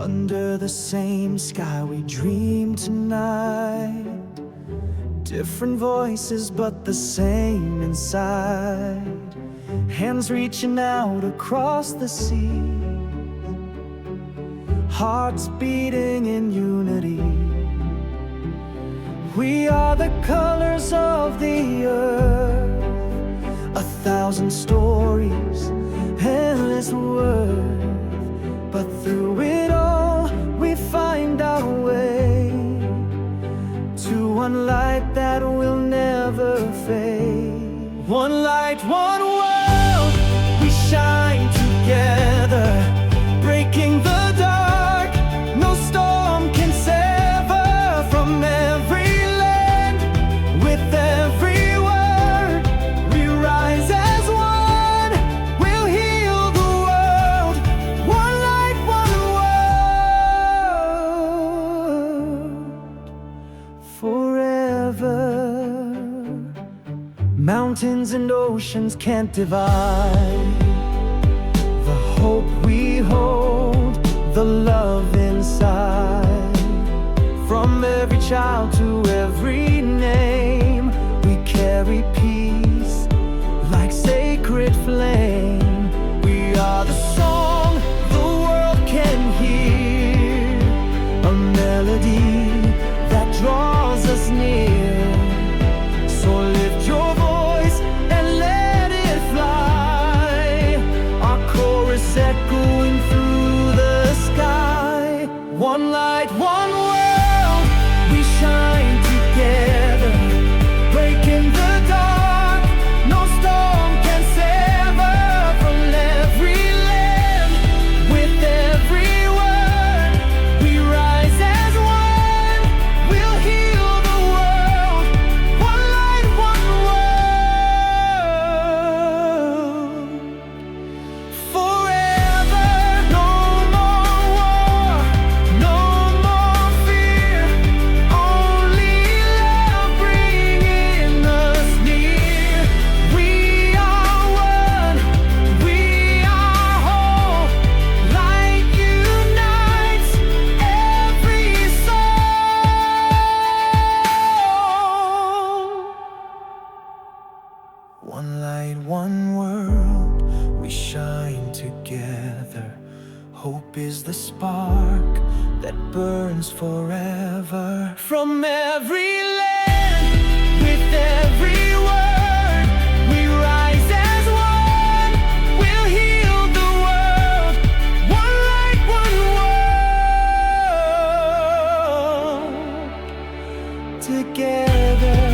Under the same sky we dream tonight. Different voices but the same inside. Hands reaching out across the sea. Hearts beating in unity. We are the colors of the earth. 1,000 stories, endless worth. But through it all, we find our way to one light that will never fade. One light, one world, we shine together, breaking the dark. No storm can sever from every land. With every word, we rise as one. We'll heal the world. One light, one world, forever. Mountains and oceans can't divide the hope we hold, the love inside. From every child to every name, we carry peace like sacred flame. We are the song the world can hear, a melody that draws us near. So lift your voice and let it fly, our chorus echoing through the sky. One light, one world, we shine together, breaking the dark. No storm can sever from every land. With every word, we rise as one. We'll heal the world. One light, one world, forever. No more war, no more fear, only love bringing us near. We are one, we are whole. Light unites every soul. One light, one world, we shine together. Hope is the spark that burns forever. From every land, with every word, we rise as one. We'll heal the world. One light, one world, together.